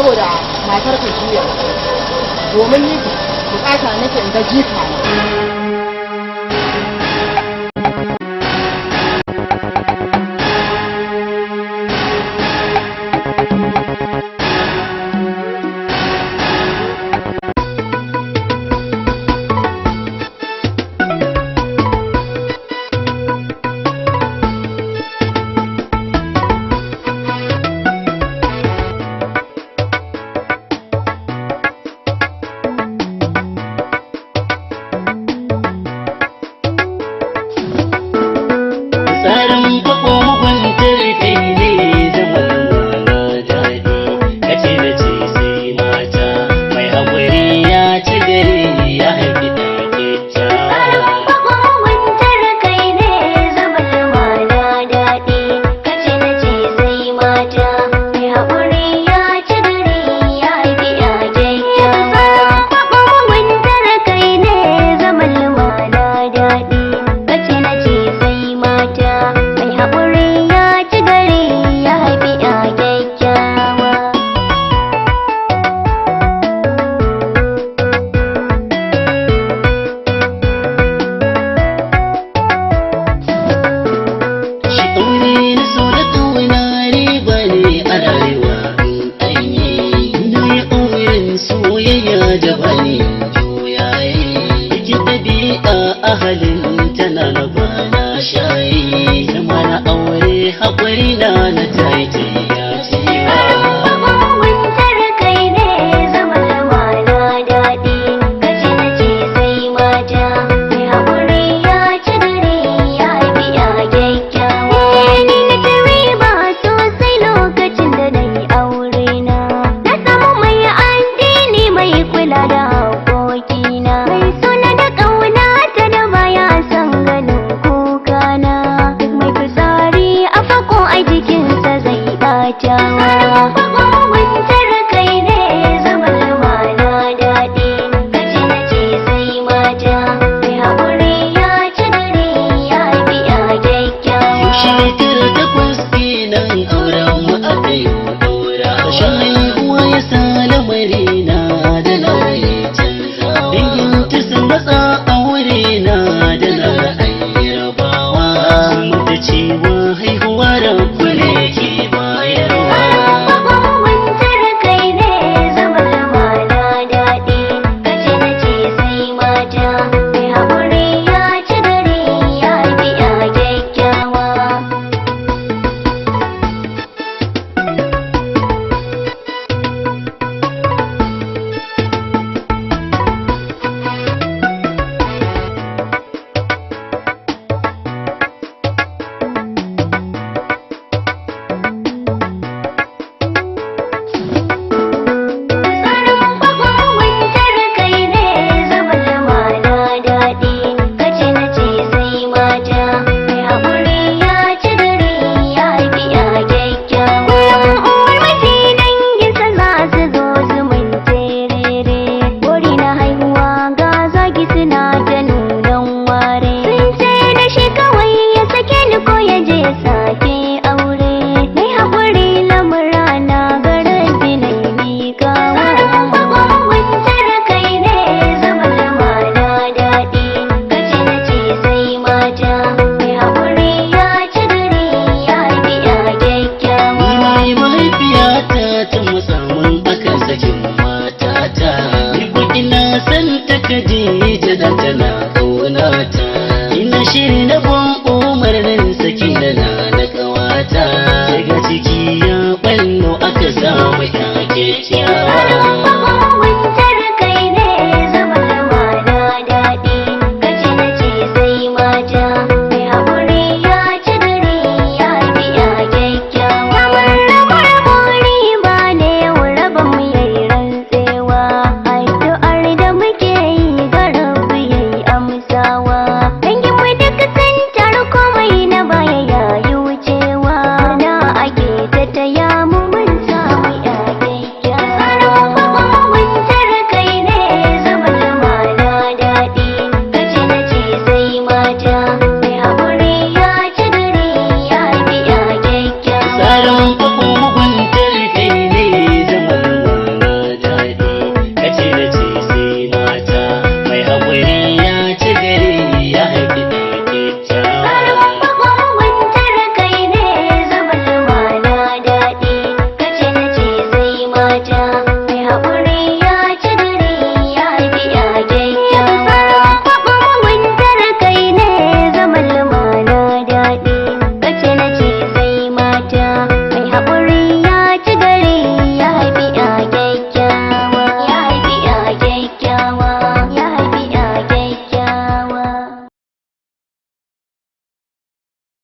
saboda matar ka juya domin ni bukata nake in ga jika tsarin kwakwa muguntar kai ne zaman mana daɗi kace na ce sai mata mai haƙuri ya ci gari ya haifi ɗan kyakkyawa. Kwakwa muguntar kai ne zaman mana daɗi kace na ce sai mata mai haƙuri ya ci gari ya haifi ɗan kyakkyawa. Kwakwa muguntar kai ne zaman mana daɗi kace na ce sai mata mai haƙuri ya ci gari ya haifi ɗa kyakkyawa. Shi aure na so da ƙauna riba ne a rayuwa in an yi. Na yi auren soyayya da bani juyaye. Bikin ɗabi'a a halin tana na bana shayi. Zama na aure haƙuri na taiti ya ciwa. Kwakwa muguntar kai ne zaman mana daɗi kace na ce sai mata mai haƙuri ya ci gari ya haifi ɗa kyakkyawa. Ni na ci riba sosai lokacin da na yi aure na. Na samu mai addini mai kula da haƙoƙina. Mai suna da ƙauna ta da baya son ganin kukana. Duk mai fitsari a fako a jikinsa zai ɓatawa. Kwakwa muguntar kai ne zaman mana daɗi kace na ce sai mata mai haƙuri ya ci gari ya haifi ɗa kyakkyawa. Shekara takwas kenan auren mu aka yi ɗora. Ƙarshen haihuwa ya sa